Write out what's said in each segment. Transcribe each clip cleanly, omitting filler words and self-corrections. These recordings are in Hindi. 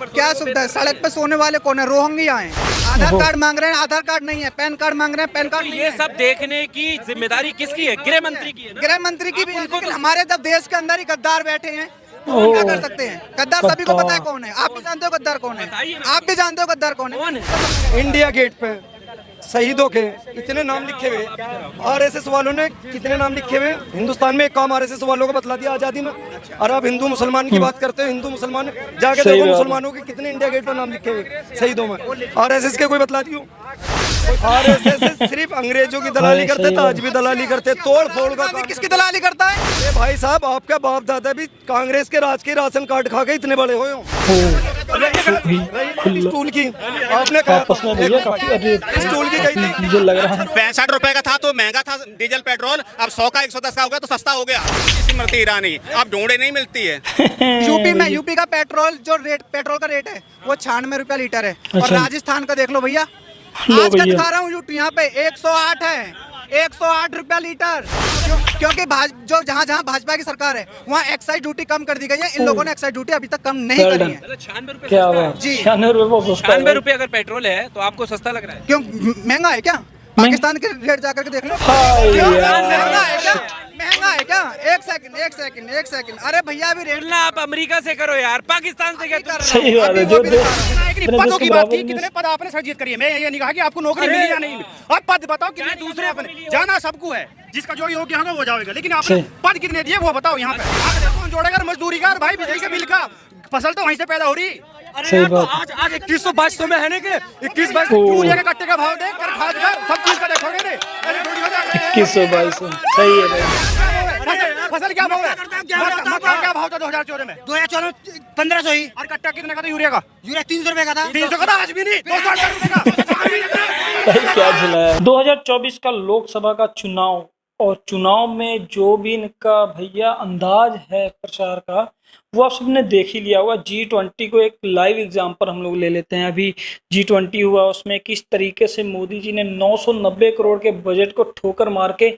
क्या सुविधा है? सड़क पे सोने वाले कौन है? रोहिंग्या हैं। आधार कार्ड मांग रहे हैं, आधार कार्ड नहीं है। पैन कार्ड मांग रहे हैं, पैन कार्ड नहीं ये है। सब देखने की जिम्मेदारी किसकी है? गृह मंत्री की है ना? गृह मंत्री की भी है, उनको लेकिन तो- हमारे जब देश के अंदर ही गद्दार बैठे हैं तो हम क्या कर सकते हैं? गद्दार सभी को पता है कौन है। आप भी जानते हो गद्दार कौन है, बताइए ना। आप भी जानते हो गद्दार कौन कौन है। है? इंडिया गेट पे शहीदों के इतने नाम लिखे हुए, आरएसएस वालों ने कितने नाम लिखे हुए। हिंदुस्तान में एक काम आरएसएस वालों को बतला दिया आजादी में। और अब हिंदू मुसलमान की बात करते हो, हिंदू मुसलमान जाके देखो मुसलमानों के कितने इंडिया गेट पर नाम लिखे हुए शहीदों में। आरएसएस के कोई बतला दियो। आरएसएस सिर्फ अंग्रेजों की दलाली करते थे, आज भी दलाली करते, तोड़ फोड़ का काम। किसकी दलाली करता है? अरे भाई साहब, आपका बाप दादा भी कांग्रेस के राज के राशन कार्ड खा के इतने बड़े हुए हो। स्टूल की आपने कहा आपस में भैया काफी अरे स्टूल की गई थी। मुझे लग रहा है 65 रुपए का था तो महंगा था डीजल पेट्रोल, अब 100 का 110 का हो गया तो सस्ता हो गया। स्मृति ईरानी अब ढूंढे नहीं मिलती है। यूपी का पेट्रोल जो रेट, पेट्रोल का रेट है वो 96 रुपया लीटर है। और अच्छा। राजस्थान का देख लो भैया, लो आज का भैया। दिखा रहा हूँ यहाँ पे 108 है, 108 रुपया लीटर। क्योंकि जो जहाँ भाजपा की सरकार है वहाँ एक्साइज ड्यूटी कम कर दी गई है। इन लोगों ने एक्साइज ड्यूटी अभी तक कम नहीं Well करी done. है। मतलब 96 रुपए क्या सस्ता हुआ है। जी। 96 रुपये बहुत सस्ता है 96 रुपए अगर पेट्रोल है तो आपको सस्ता लग रहा है? क्यों महंगा है क्या? पाकिस्तान के रेट जाकर के देख लो। हाय क्यों? यार। महंगा है क्या? महंगा है क्या? एक सेकंड। अरे भैया अभी रेट तुलना आप अमेरिका से करो यार, पाकिस्तान से क्या तुलना? सही बात है। जो अभी वो भी देश बता इतने पदों देश की के बात बराबर की, में कितने पद आपने सर्जित करिए। मैं ये नहीं कहा कि आपको नौकरी मिली या नहीं मिली। अब पद बताओ कितने दूसरे अपने जाना सबको है, जिसका जो योग्य होगा वो जाएगा। लेकिन आपने सही। पद कितने दिए वो बताओ यहाँ पे। कौन जोड़ेगा मजदूरी का? और भाई बिजली के बिल का, फसल तो वहीं से पैदा हो रही। सही बात। आज 2122 में है ना कि 2122 यूरिया के कट्टे का भाव देख कर, खाद का, सब चीज का देखोगे ने। अरे थोड़ी हो जाएगा। 2122 सही है भाई। फसल क्या भाव है? मक्का क्या भाव था 2014 में? 2014 1500 ही। और कट्टा कितने का था यूरिया का? यूरिया 300 रुपए का था। 300 का था, आज भी नहीं 200 रुपए का। भाई क्या झिलाया। 2024 का लोकसभा का चुनाव, और चुनाव में जो भी इनका भैया अंदाज है प्रचार का वो आप सबने देख ही लिया होगा। G20 को एक लाइव एग्जांपल हम लोग ले लेते हैं। अभी G20 हुआ, उसमें किस तरीके से मोदी जी ने 990 करोड़ के बजट को ठोकर मार के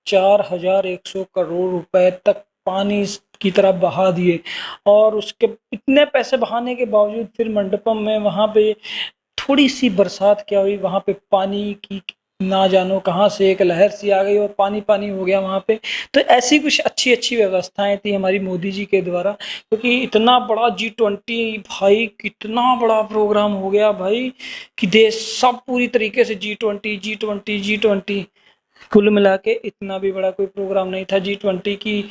4100 करोड़ रुपए तक पानी की तरह बहा दिए। और उसके इतने पैसे बहाने के बावजूद फिर मंडपम में वहाँ पे थोड़ी सी बरसात क्या हुई, वहाँ पे पानी की ना जानो कहाँ से एक लहर सी आ गई और पानी पानी हो गया वहाँ पे। तो ऐसी कुछ अच्छी अच्छी व्यवस्थाएं थी हमारी मोदी जी के द्वारा, क्योंकि इतना बड़ा G20 भाई, कितना बड़ा प्रोग्राम हो गया भाई कि देश सब पूरी तरीके से G20 कुल मिला के इतना भी बड़ा कोई प्रोग्राम नहीं था G20 की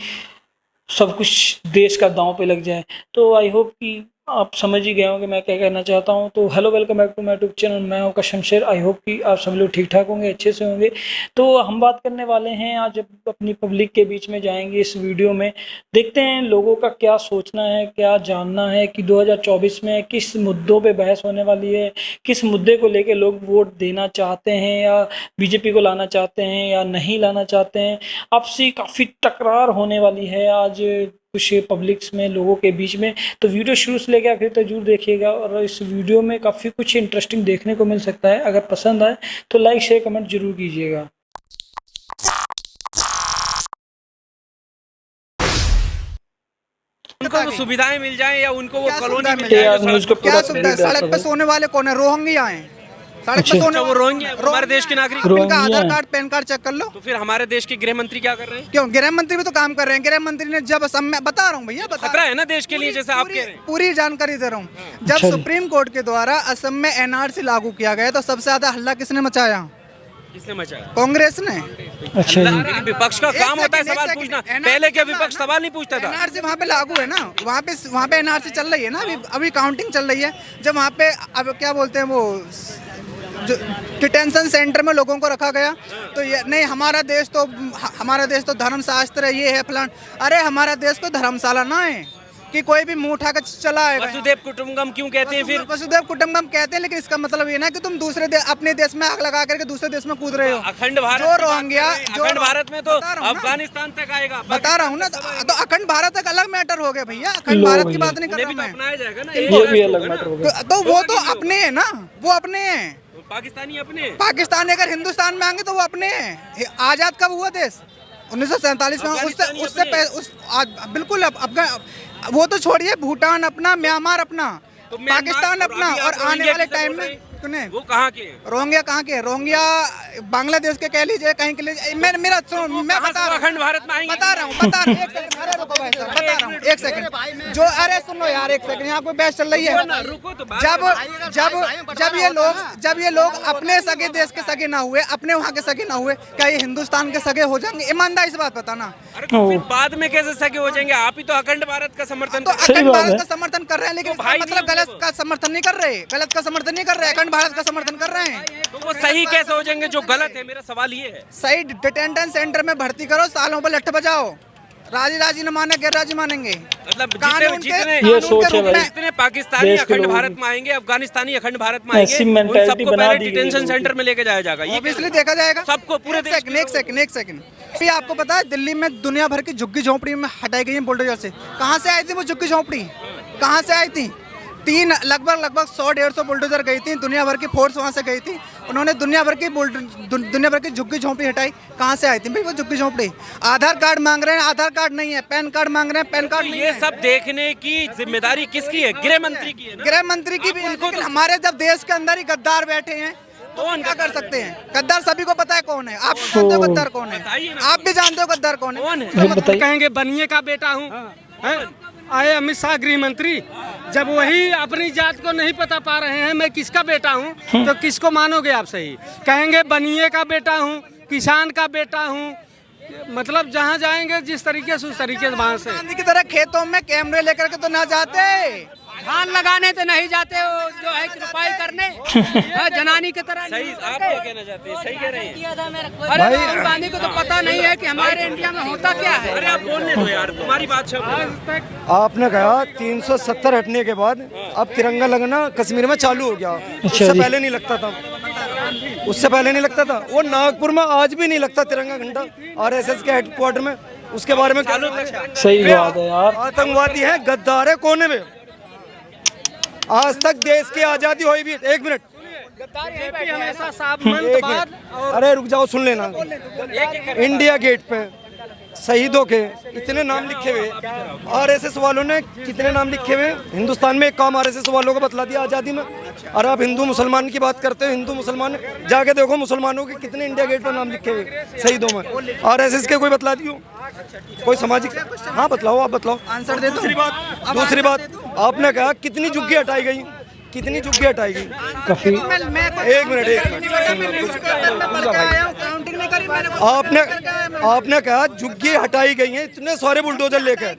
सब कुछ देश का दांव पे लग जाए। तो आई होप कि आप समझ ही गए होंगे मैं क्या कहना चाहता हूँ। तो hello, welcome back to my YouTube channel. मैं हूँ शमशेर। आई होप कि आप सब लोग ठीक ठाक होंगे, अच्छे से होंगे। तो हम बात करने वाले हैं आज अपनी पब्लिक के बीच में जाएंगे इस वीडियो में। देखते हैं लोगों का क्या सोचना है, क्या जानना है कि 2024 में किस मुद्दों पे बहस होने वाली है, किस मुद्दे को लेके लोग वोट देना चाहते हैं, या बीजेपी को लाना चाहते हैं या नहीं लाना चाहते हैं। आपसी काफ़ी टकरार होने वाली है आज कुछ पब्लिक्स में, लोगों के बीच में। तो वीडियो शुरू से लेकर आखिर तक जरूर देखिएगा, और इस वीडियो में काफ़ी कुछ इंटरेस्टिंग देखने को मिल सकता है। अगर पसंद आए तो लाइक शेयर कमेंट जरूर कीजिएगा। उनको वो सुविधाएं मिल जाएं या उनको वो क्या कॉलोनी सुविधा मिल मिल जाए? यार, न्यूज़ को क्या पूरा सुविधा है? खरीद सड़क पे रहा सोने वाले कौन है? रोहिंग्या हैं। सड़क पे अच्छा। सोने वो रोहिंग्या हमारे देश के नागरिक। इनका रोहिंग्या आधार हैं। कार्ड, पैन कार्ड चेक कर लो। तो फिर हमारे देश के गृह मंत्री क्या कर रहे हैं? क्यों? गृह मंत्री भी तो काम कर रहे हैं। गृह मंत्री ने जब असम में, बता रहा हूँ भैया, बता खतरा है ना देश के लिए, जैसे आप कह रहे हैं। पूरी जानकारी दे रहा हूँ। जब अच्छा जी। सुप्रीम कोर्ट के द्वारा असम में NRC लागू किया गया तो सबसे ज्यादा हल्ला किसने मचाया? किसने मचाया? कांग्रेस ने। अच्छा जी। लेकिन विपक्ष का काम होता है एक सवाल सेकंड, पूछना। NRC पहले क्या चल विपक्ष रहा है सवाल नहीं पूछता था? NRC वहाँ पे लागू है ना, वहाँ पे NRC चल रही है ना, अभी काउंटिंग चल रही है। जब वहाँ पे अब क्या बोलते हैं वो जो डिटेंशन सेंटर में लोगों को रखा गया, तो ये नहीं, हमारा देश तो धर्मशास्त्र है, ये है फलान। अरे हमारा देश तो धर्मशाला ना है कि कोई भी मुंह उठा कर चला आएगा। वसुदेव कुटुंबकम क्यों कहते हैं फिर? वसुदेव कुटुंबकम कहते हैं, लेकिन इसका मतलब ये ना कि तुम अपने देश में आग लगा करके दूसरे देश में कूद रहे हो। अखंड भारत जो की बात रोहिंग्या, कर रहे हैं। अखंड भारत में तो बता रहा हूँ ना। अफगानिस्तान तक आएगा। बता रहा हूँ ना, तो अखंड भारत तक अलग मैटर हो गया भैया। अखंड लो भारत की भैया। बात नहीं कर उन्हें रहा भी तो मैं। अपनाया जाएगा ना, ये भी अलग मैटर हो गया। तो वो तो अपने हैं ना, वो अपने हैं। पाकिस्तानी अपने। पाकिस्तान अगर हिंदुस्तान में आएंगे तो वो अपने हैं। आजाद कब हुआ देश? 1947 में। उससे बिल्कुल वो तो छोड़िए, भूटान अपना, म्यांमार अपना, तो म्यांमार पाकिस्तान और अपना अभी और आप आने रोहिंग्या वाले की टाइम बोल रहे में हैं। सुने वो कहाँ के हैं? रोहिंग्या कहाँ के हैं? रोहिंग्या बांग्लादेश के कह लीजिए, कहीं के लिए मेरा सुनो, मैं कहाँ बता से रहा अखंड भारत में आएंगे? बता रहा हूँ एक सेकंड, अरे रुको भाई साहब, बता रहा हूँ एक सेकंड। जो अरे सुनो यार एक सेकंड, यहाँ कोई बहस चल रही है। रुको तो बात जब करो। जब ये लोग अपने सगे देश के सगे ना हुए, अपने वहाँ के सगे ना हुए, क्या ये हिंदुस्तान के सगे हो जाएंगे? ईमानदारी से बात बताना। अरे तो फिर बाद में कैसे सगे हो जाएंगे? आप ही तो अखंड भारत का समर्थन तो कर रहे अखंड बात भारत है। का समर्थन कर रहे हैं, लेकिन तो भाई इसका मतलब नहीं गलत हो। का समर्थन नहीं कर रहे, गलत का समर्थन नहीं कर रहे, अखंड भारत का समर्थन कर रहे हैं। हैं। तो वो सही कैसे हो जाएंगे जो गलत है? मेरा सवाल ये है। सही डिटेंशन सेंटर में भर्ती करो, सालों पर लठ बजाओ, राजी न माने गैर राजी मानेंगे। मतलब कानून जितने के- जितने ये सोच है भाई। जितने पाकिस्तानी देश के अखंड लोगों भारत की। में आएंगे, अफगानिस्तानी अखंड भारत में ऐसी आएंगे, उन mentality सबको बना पहले दी गई डिटेंशन लोगों की। सेंटर में लेके जाया जाएगा। ये ऑब्वियसली देखा जाएगा सबको पूरे देश के एक सेकंड। फिर आपको पता है दिल्ली में दुनिया भर की झुग्गी झोंपड़ी में हटाई गई है बुलडोजर से। कहाँ से आई थी वो झुग्गी झोंपड़ी? कहाँ से आई थी? लगभग 100-150 बुलडोजर गई थी, दुनिया भर की फोर्स वहाँ से गई थी, उन्होंने दुनिया भर की झुग्गी झोंपड़ी हटाई। कहाँ से आई थी भाई वो झुग्गी झोंपड़ी? आधार कार्ड मांग रहे हैं, आधार कार्ड नहीं है, पैन कार्ड मांग रहे हैं, पैन कार्ड नहीं ये है। सब देखने की जिम्मेदारी किसकी है? गृह मंत्री की है ना? गृह मंत्री की भी है, लेकिन हमारे जब देश के अंदर ही गद्दार बैठे हैं तो कौन क्या कर सकते हैं? गद्दार सभी को पता है कौन है। आप भी जानते हो गद्दार कौन है, बताइए ना। आप भी जानते हो गद्दार कौन है। कौन है? भाई बताइए। कहेंगे बनिए का बेटा हूँ हैं? आए अमित शाह गृह मंत्री, जब वही अपनी जात को नहीं पता पा रहे हैं मैं किसका बेटा हूँ, तो किसको मानोगे आप? सही कहेंगे बनिए का बेटा हूँ, किसान का बेटा हूँ, मतलब जहाँ जाएंगे जिस तरीके से उस तरीके से वहाँ से। गांधी की तरह खेतों में कैमरे लेकर के तो ना जाते, धान लगाने तो नहीं जाते हो, जो है रुपाई करने हाँ, जनानी की तरह। सही आप क्या कहना चाहते हैं? सही कह रहे हैं। अरे राहुल गांधी को तो पता नहीं है कि हमारे इंडिया में होता क्या है। अरे आप बोलने दो यार, तुम्हारी बात सब आपने कहा 370 हटने के बाद अब तिरंगा लगना कश्मीर में चालू हो गया। उससे जी। पहले नहीं लगता था, उससे पहले नहीं लगता था। वो नागपुर में आज भी नहीं लगता तिरंगा झंडा, आरएसएस के हेडक्वार्टर में। उसके बारे में सही बात है यार। आतंकवादी है, गद्दार है कोने में। आज तक देश की आजादी हुई भी, एक मिनट हमेशा साफ एक मिनट, अरे रुक जाओ सुन लेना। इंडिया गेट पे शहीदों के इतने नाम लिखे हुए, आरएसएस वालों ने कितने नाम लिखे हुए। हिंदुस्तान में एक काम आरएसएस वालों को बतला दिया आज़ादी में। और आप हिंदू मुसलमान की बात करते हो, हिंदू मुसलमान जाके देखो मुसलमानों के कितने इंडिया गेट पर नाम लिखे हुए शहीदों में। आरएसएस के कोई बतला दियो, कोई सामाजिक। हाँ बताओ, आप बताओ। आंसर दे दो। दूसरी बात आपने कहा कितनी झुग्गी हटाई गई, कितनी झुग्गी हटाई गई। काफी एक मिनट आपने कहा झुग्गी हटाई गई है, इतने सारे बुलडोजर लेकर।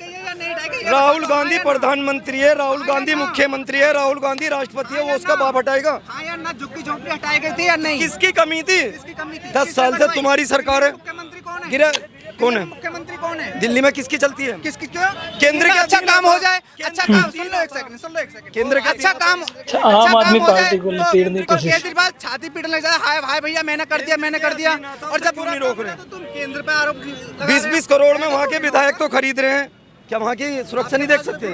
राहुल गांधी प्रधानमंत्री है, राहुल गांधी मुख्यमंत्री है, राहुल गांधी राष्ट्रपति है, वो उसका बाप हटाएगा? हाँ यार, ना झुग्गी झोंपड़ी हटाई गई थी या नहीं? किसकी कमी थी? कमी थी? 10 साल से तुम्हारी सरकार है। मुख्यमंत्री कौन है? गिरा कौन है? मुख्यमंत्री कौन है? दिल्ली में किसकी चलती है? किसकी क्यों? केंद्र का के अच्छा अधीन काम है। हो जाए, अच्छा काम सुन लो एक सेकंड। केंद्र के अच्छा काम आम आदमी काम हो जाए पार्टी को तो लपेटने की कोशिश। केजरीवाल छाती पीटने लग जाए, हाय भाई भैया मैंने कर दिया। और जब क्यों नहीं रोक रहे? तो तुम केंद्र पे आरोप लगा रहे हो। 20-20 करोड़ में वहाँ के विधायक तो खरीद रहे हैं, क्या वहाँ की सुरक्षा नहीं देख सकते?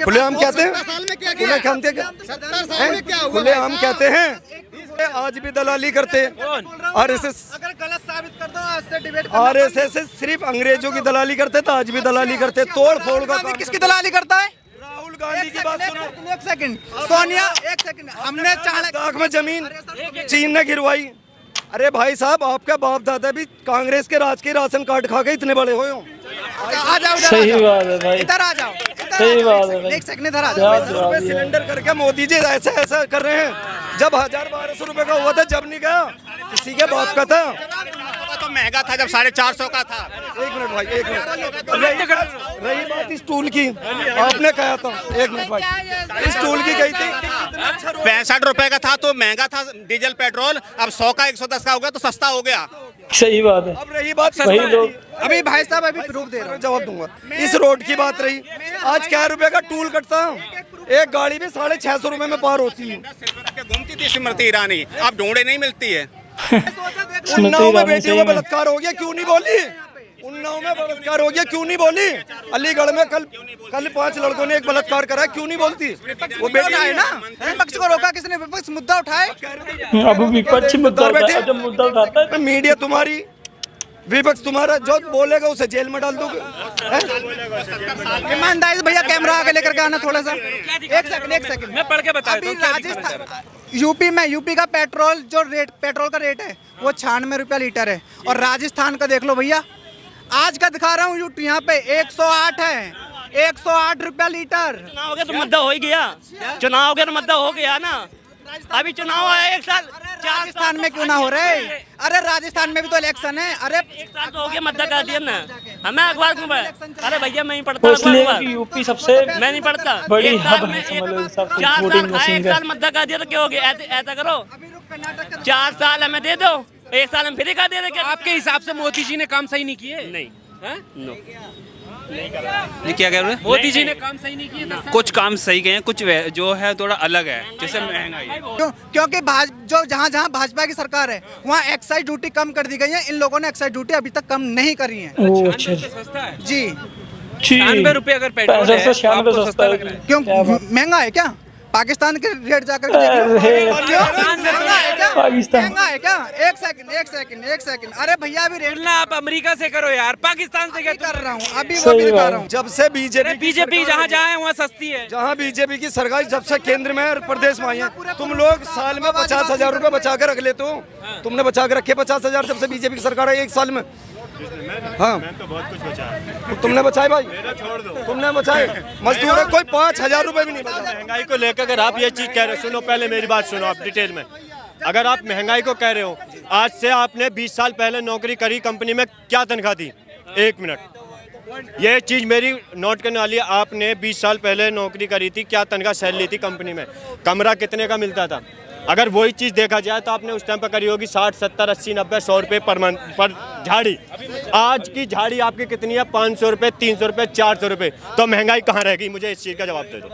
खुलेआम कहते हैं, खुलेआम कहते हैं आज भी दलाली करते हैं। आरएसएस अगर गलत साबित कर दो, आज से डिबेट आरएसएस सिर्फ अंग्रेजों की दलाली करते थे, आज भी दलाली करते। तोड़ फोड़ का काम किसकी दलाली करता है? राहुल गांधी की बात सुनो। एक सेकंड सोनिया, एक सेकंड। हमने लद्दाख में जमीन चीन ने गिरवाई। अरे भाई साहब, आपका बाप दादा भी कांग्रेस के राज के राशन कार्ड खा के इतने बड़े हुए हो। आ जाओ, सही बात है भाई। इधर आ जाओ, सही बात है भाई। एक सेकंड इधर आ क्या जाओ। जवाब दिया। सिलेंडर करके मोदी जी ऐसा कर रहे हैं। जब 1000-1200 रुपए का हुआ था, जब नहीं गया, किसी के बाप का था। तो महंगा था जब 450 का था। एक मिनट भाई, एक मिनट। रही बात इस टूल की, आपने कहा था, एक मिनट भाई, इस टूल की कही थी 65 रुपए का था तो महंगा था डीजल पेट्रोल, अब 100 का 110 का हो गया तो सस्ता हो गया। सही बात है। अब रही बात वही लोग अभी भाई साहब अभी प्रूफ दे रहे मैं जवाब दूंगा। इस रोड की बात रही, आज क्या रुपए का टूल कटता है? एक गाड़ी भी 650 रुपए में पार होती है। घूमती थी स्मृति ईरानी, अब ढूंढे नहीं मिलती है। उन्नाव में बेटियों का बलात्कार हो गया, क्यों नहीं बोली? उन्नाव में बलात्कार हो गया, क्यों नहीं बोली? अलीगढ़ में कल 5 लड़कों ने एक बलात्कार करा, क्यों नहीं बोलती? वो बेटी है ना, विपक्ष को रोका किसने? विपक्ष मुद्दा उठाए। अब विपक्ष मुद्दा उठा- जब मुद्दा उठाता है मीडिया तुम्हारी विपक्ष तुम्हारा जो बोलेगा उसे जेल में डाल दोगे। ईमानदारी से भैया कैमरा आगे लेकर के आना थोड़ा सा। एक सेकंड मैं पढ़ के बता अभी राजस्थान यूपी का पेट्रोल का रेट है वो 96 रुपया लीटर है, और राजस्थान का देख लो भैया, आज का दिखा रहा हूँ यहाँ पे 108 है, 108 रुपया लीटर। चुनाव हो गया तो मुद्दा हो ही गया, चुनाव हो गया तो मुद्दा हो गया ना। अभी चुनाव आया 1 साल, राजस्थान में क्यों ना हो रहे? अरे राजस्थान में भी तो इलेक्शन है। अरे 1 साल तो हो गया, मुद्दा कर दिया ना। हमें अखबार क्यों पढ़ा? अरे भैया मैं नहीं पढ़ता वो इसलिए अखबार, कि यूपी सबसे मैं नहीं पढ़ता। बड़ी 1 साल हब में है, समझ लो, इस हिसाब से 4 वोटिंग साल खाए, मशीन 1 का। साल मुद्दा कर दिया तो क्या हो गया? ऐसा करो, 4 साल हमें दे दो, 1 साल हम फ्री कर दे रहे। आपके हिसाब से मोदी जी ने काम सही नहीं किए? नहीं, नो। ये क्या कह रहे हैं? मोदी जी ने काम सही नहीं किए। कुछ काम सही गए हैं, कुछ जो है थोड़ा अलग है, जैसे महंगाई। क्योंकि जहाँ भाजपा की सरकार है वहाँ एक्साइज ड्यूटी कम कर दी गई है, इन लोगों ने एक्साइज ड्यूटी अभी तक कम नहीं करी है। ओ अच्छा जी, सस्ता है जी 96 रुपए अगर पेट्रोल है, 65 से 96 आपको सस्ता लग रहा है। है? क्यों क्या बात? महंगा है क्या? पाकिस्तान के रेट जाकर के देख लो। अरे, क्यों? महंगा है क्या? पाकिस्तान। महंगा है क्या? एक सेकंड अरे भैया अभी रेट तुलना आप अमेरिका से करो यार, पाकिस्तान से क्या कर रहा हूँ, अभी वो सही भी दिखा बात। रहा हूँ। जब से बीजेपी जहाँ जहाँ है वहाँ सस्ती है। जहाँ बीजेपी की सरकार जब से केंद्र में और प्रदेश में आई है, तुम लोग साल में 50,000 रुपए बचा कर रख लेते हो। तुमने बचा कर रखे 50,000 जब से बीजेपी की सरकार आई 1 साल में। हाँ तो बहुत कुछ बचा, तुमने बचाए भाई, तुमने बचाए। मजदूर कोई 5,000 रुपए भी नहीं बचा। महंगाई को लेकर अगर आप ये चीज कह रहे हो, सुनो पहले मेरी बात सुनो आप डिटेल में। अगर आप महंगाई को कह रहे हो, आज से आपने 20 साल पहले नौकरी करी कंपनी में, क्या तनख्वाह थी? 1 मिनट, ये चीज मेरी नोट करने वाली है। आपने 20 साल पहले नौकरी करी थी, क्या तनख्वाह सैलरी थी कंपनी में? कमरा कितने का मिलता था? अगर वही चीज़ देखा जाए तो आपने उस टाइम पर करी होगी 60, 70, 80, 90, 100 रुपये पर मंथ पर झाड़ी। आज की झाड़ी आपकी कितनी है? 500 रुपये, 300 रुपये, 400 रुपये। तो महंगाई कहाँ रहेगी? मुझे इस चीज़ का जवाब दे दो।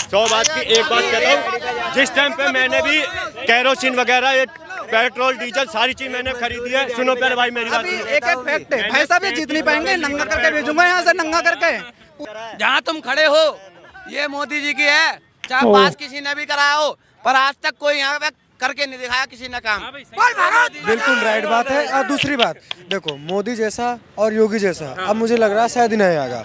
100 बात की एक बात कहता हूँ, जिस टाइम पे मैंने भी कैरोसिन वगैरह, ये पेट्रोल डीजल सारी चीज़ मैंने खरीदी है। सुनो पहले भाई मेरी बात। अभी एक फैक्ट है, भैंसा भी जीत नहीं पाएंगे, नंगा करके भेजूंगा यहाँ से, नंगा करके। जहाँ तुम खड़े हो ये मोदी जी की है, चाहे पास किसी ने भी कराया हो, पर आज तक कोई यहाँ पे करके नहीं दिखाया किसी ने काम। बिल्कुल राइट बात है। और दूसरी बात देखो, मोदी जैसा और योगी जैसा अब मुझे लग रहा है शायद नहीं आएगा।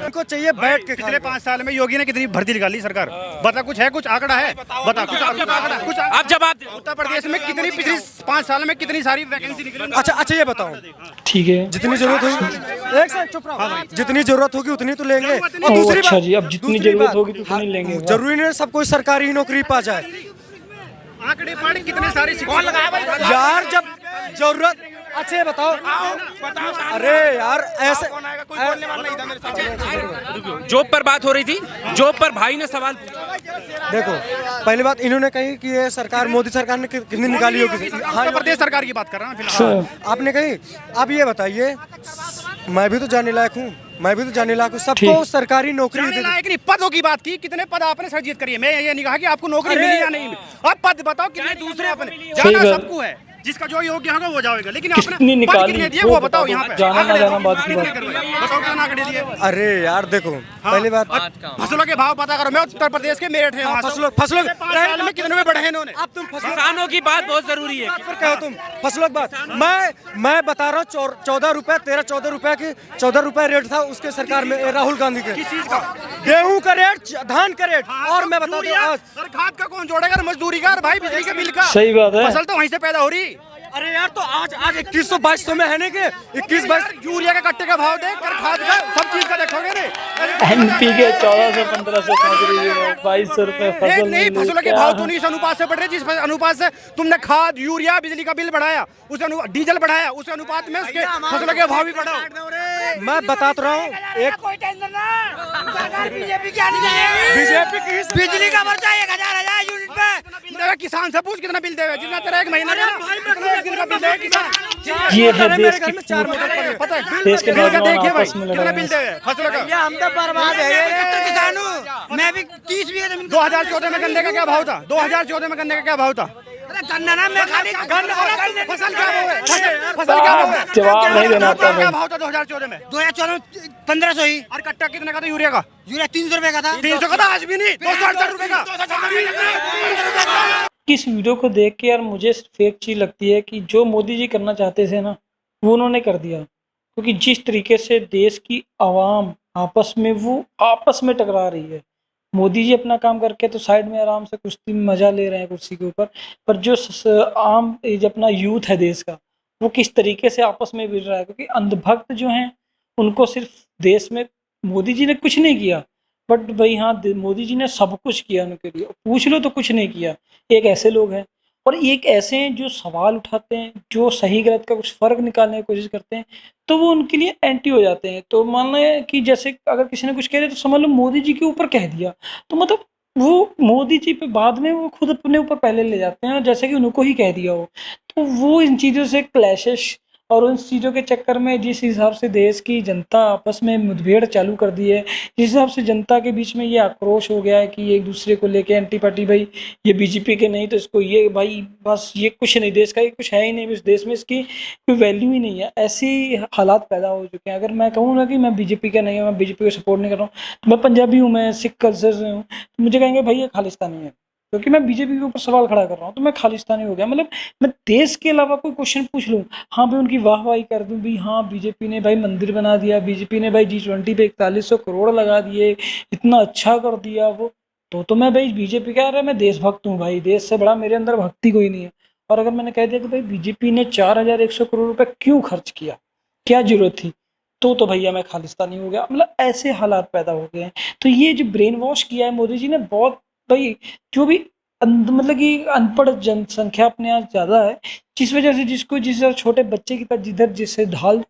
उनको चाहिए बैठ के। पिछले 5 साल में योगी ने कितनी भर्ती निकाली सरकार? बता, कुछ है, कुछ आंकड़ा है? बता कुछ आंकड़ा, कुछ आप जवाब दो। उत्तर प्रदेश में कितनी पिछली 5 साल में कितनी सारी वैकेंसी निकली? अच्छा ये बताओ, ठीक है, जितनी जरूरत होगी, एक सेकंड चुप रहो, जितनी जरूरत होगी उतनी तो लेंगे। और ओ, दूसरी अच्छा बात, जी, अब जितनी दूसरी जरूरत बात, होगी तो उतनी लेंगे। जरूरी नहीं सब कोई सरकारी नौकरी पा जाए आंकड़े पढ़, कितने सारे यार, जब जरूरत। अच्छा ये बताओ, अरे यार ऐसे जॉब पर बात हो रही थी, जॉब पर भाई ने सवाल पूछा। देखो, पहली बात इन्होंने कही कि ये सरकार, मोदी सरकार ने कितनी निकाली होगी। हाँ, प्रदेश सरकार की बात कर रहा हूँ फिलहाल। आपने कही, अब ये बताइए, मैं भी तो जानने लायक हूँ, मैं भी तो जानने लायक हूँ, सबको सरकारी नौकरी जानने लायक नहीं, पदों की बात की, कितने पद आपने सर्जित करी है? मैं ये नहीं कहा कि आपको नौकरी मिली या नहीं मिली। अब पद बताओ कितने दूसरे आपने, जाना सबको है, जिसका जो योग्य होगा वो जाएगा, लेकिन कितनी आपने पद निकाली कितने दिए वो बताओ यहाँ पे। जाना ना जाना बात की बात। बताओ कितना आंकड़े दिए? अरे यार देखो, पहली बात फसलों के भाव पता करो। मैं उत्तर प्रदेश के मेरठ है, वहाँ फसलों 5 साल में कितने में बढ़े हैं इन्होंने? अब तुम किसानों की बात बहुत जरूरी है। कहो तुम फसलों की बात, मैं बता रहा हूँ 14 रुपए, 13-14 रुपए की 14 रुपए रेट था उसके सरकार में, राहुल गांधी के। किस चीज का? गेहूं का रेट, धान का रेट। और मैं बता दूं आज, खाद का कौन जोड़ेगा? मजदूरी का, भाई बिजली के बिल का। सही बात है। फसल तो वहीं से पैदा हो रही। अरे यार तो आज 2100-2200 में है ना कि 21-22 यूरिया का कट्टे का भाव देख कर, खाद का, सब चीज का देखोगे ने। एनपी के 1400-1500 पहुंच रही है, 2200 रुपए फसल नहीं, फसलों के भाव तो नहीं इस अनुपात से बढ़ रहे जिस अनुपात से तुमने खाद, यूरिया, बिजली का बिल बढ़ाया, उस डीजल बढ़ाया, उस अनुपात में उसके फसलों के भाव भी बढ़ाओ। मैं बता तो रहा हूँ, एक बीजेपी क्या नहीं की बिजली का खर्चा 1000 यूनिट पे। किसान से पूछ कितना बिल देगा, जितना तेरा एक महीना का बिल देगा किसान। ये है देश की पता है देश के बिल का नौजवान देखिए भाई, आपस में लड़ कितना रहे बिल हैं। देगा फसलों का। हम तो बर्बाद है, किसान हूँ मैं भी। 30 बीघे जमीन 2014 में गन्ने का क्या भाव था? 2014 में गन्ने का क्या भाव था? गन्ना ना, मैं खाली फसल क्या भाव है? फसल क्या भाव है? जवाब नहीं देना आता क्या भाई। भाव था 2014 में? 2014 में 1500 ही। और कट्टा कितने का था यूरिया का? यूरिया 300 रुपए का था। 300 का था, आज भी नहीं, 268 रुपए का। इस वीडियो को देख के यार मुझे सिर्फ एक चीज लगती है कि जो मोदी जी करना चाहते थे ना, वो उन्होंने कर दिया, क्योंकि जिस तरीके से देश की आवाम आपस में टकरा रही है, मोदी जी अपना काम करके तो साइड में आराम से कुश्ती में मजा ले रहे हैं कुर्सी के ऊपर, पर जो आम जो अपना यूथ है देश का, वो किस तरीके से आपस में भिड़ रहा है, क्योंकि अंधभक्त जो हैं उनको सिर्फ देश में मोदी जी ने कुछ नहीं किया, बट भाई हाँ मोदी जी ने सब कुछ किया उनके लिए, पूछ लो तो कुछ नहीं किया। एक ऐसे लोग हैं और एक ऐसे हैं जो सवाल उठाते हैं, जो सही गलत का कुछ फ़र्क निकालने की कोशिश करते हैं, तो वो उनके लिए एंटी हो जाते हैं। तो मान लें कि जैसे अगर किसी ने कुछ कह दिया तो समझ लो मोदी जी के ऊपर कह दिया, तो मतलब वो मोदी जी पे बाद में वो खुद अपने ऊपर पहले ले जाते हैं जैसे कि उनको ही कह दिया हो। तो वो इन चीज़ों से क्लैशेस और उन चीज़ों के चक्कर में जिस हिसाब से देश की जनता आपस में मुठभेड़ चालू कर दी है, जिस हिसाब से जनता के बीच में ये आक्रोश हो गया है कि एक दूसरे को लेके एंटी पार्टी, भाई ये बीजेपी के नहीं तो इसको ये, भाई बस ये कुछ नहीं, देश का ये कुछ है ही नहीं, इस देश में इसकी कोई वैल्यू ही नहीं है, ऐसी हालात पैदा हो चुके हैं। अगर मैं कहूँ ना कि मैं बीजेपी का नहीं हूँ, मैं बीजेपी को सपोर्ट नहीं कर रहा हूँ, तो मैं पंजाबी हूँ, मैं सिख कल्चर से हूँ, तो मुझे कहेंगे भाई ये खालिस्तानी है, क्योंकि मैं बीजेपी के ऊपर सवाल खड़ा कर रहा हूँ, तो मैं खालिस्तानी हो गया। मतलब मैं देश के अलावा कोई क्वेश्चन पूछ लूँ, हाँ भाई उनकी वाहवाही कर दूँ, भी हाँ बीजेपी ने भाई मंदिर बना दिया, बीजेपी ने भाई G20 पे 4100 करोड़ लगा दिए, इतना अच्छा कर दिया वो, तो मैं भाई बीजेपी कह रहा है, मैं देशभक्त हूँ भाई, देश से बड़ा मेरे अंदर भक्ति कोई नहीं है। और अगर मैंने कह दिया कि भाई बीजेपी ने 4100 करोड़ रुपये क्यों खर्च किया, क्या जरूरत थी, तो भैया मैं खालिस्तानी हो गया। मतलब ऐसे हालात पैदा हो गए हैं। तो ये जो ब्रेन वॉश किया है मोदी जी ने, बहुत भाई जो भी मतलब कि अनपढ़ जनसंख्या अपने यहाँ ज़्यादा है, जिस वजह से जिसको जिस छोटे बच्चे की तरह जिधर जिससे ढाल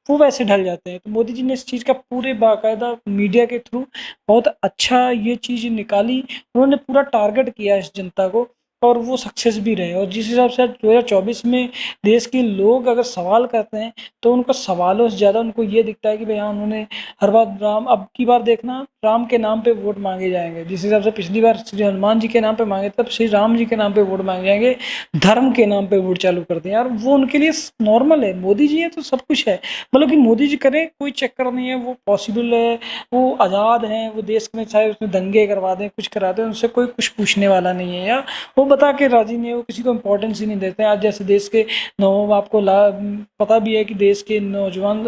वो वैसे ढल जाते हैं। तो मोदी जी ने इस चीज़ का पूरे बाकायदा मीडिया के थ्रू बहुत अच्छा ये चीज़ निकाली, उन्होंने पूरा टारगेट किया इस जनता को और वो सक्सेस भी रहे। और जिस हिसाब से 2024 में देश के लोग अगर सवाल करते हैं तो उनको सवालों से ज़्यादा उनको ये दिखता है कि भाई हाँ उन्होंने हर बार राम, अब की बार देखना राम के नाम पे वोट मांगे जाएंगे, जिस हिसाब से पिछली बार श्री हनुमान जी के नाम पे मांगे तब श्री राम जी के नाम पे वोट मांगे जाएंगे, धर्म के नाम पे वोट चालू कर दें यार, वो उनके लिए नॉर्मल है। मोदी जी है तो सब कुछ है, मतलब कि मोदी जी करें कोई चक्कर नहीं है, वो पॉसिबल है, वो आज़ाद हैं, वो देश में चाहे उसमें दंगे करवा दें कुछ करा दें, उनसे कोई कुछ पूछने वाला नहीं है, या वो बता के राजी नहीं है, वो किसी को इम्पोर्टेंस ही नहीं देते हैं। आज जैसे देश के आपको पता भी है कि देश के नौजवान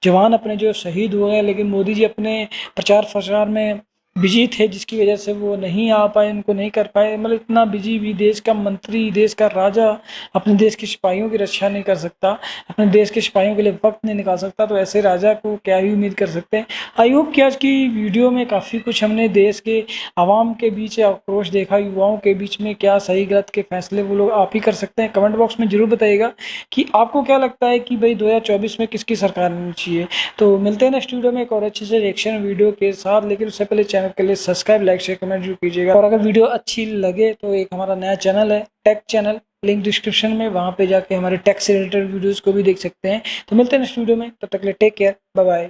जवान अपने जो शहीद हुए हैं, लेकिन मोदी जी अपने प्रचार प्रसार में बिजी थे, जिसकी वजह से वो नहीं आ पाए, उनको नहीं कर पाए। मतलब इतना बिजी भी देश का मंत्री, देश का राजा अपने देश के सिपाहियों की रक्षा नहीं कर सकता, अपने देश के सिपाहियों के लिए वक्त नहीं निकाल सकता, तो ऐसे राजा को क्या ही उम्मीद कर सकते हैं। आई होप कि आज की वीडियो में काफ़ी कुछ हमने देश के आवाम के बीच आक्रोश देखा, युवाओं के बीच में क्या सही गलत के फैसले वो लोग आप ही कर सकते हैं। कमेंट बॉक्स में ज़रूर बताइएगा कि आपको क्या लगता है कि भाई 2024 में किसकी सरकार होनी चाहिए। तो मिलते हैं नेक्स्ट वीडियो में एक और अच्छे से रिएक्शन वीडियो के साथ, लेकिन उससे पहले चैनल के लिए सब्सक्राइब, लाइक, शेयर, कमेंट जरूर कीजिएगा। और अगर वीडियो अच्छी लगे तो एक हमारा नया चैनल है टेक चैनल, लिंक डिस्क्रिप्शन में, वहाँ पे जाके हमारे टेक से रिलेटेड वीडियोस को भी देख सकते हैं। तो मिलते हैं नेक्स्ट वीडियो में, तब तक के लिए टेक केयर, बाय बाय।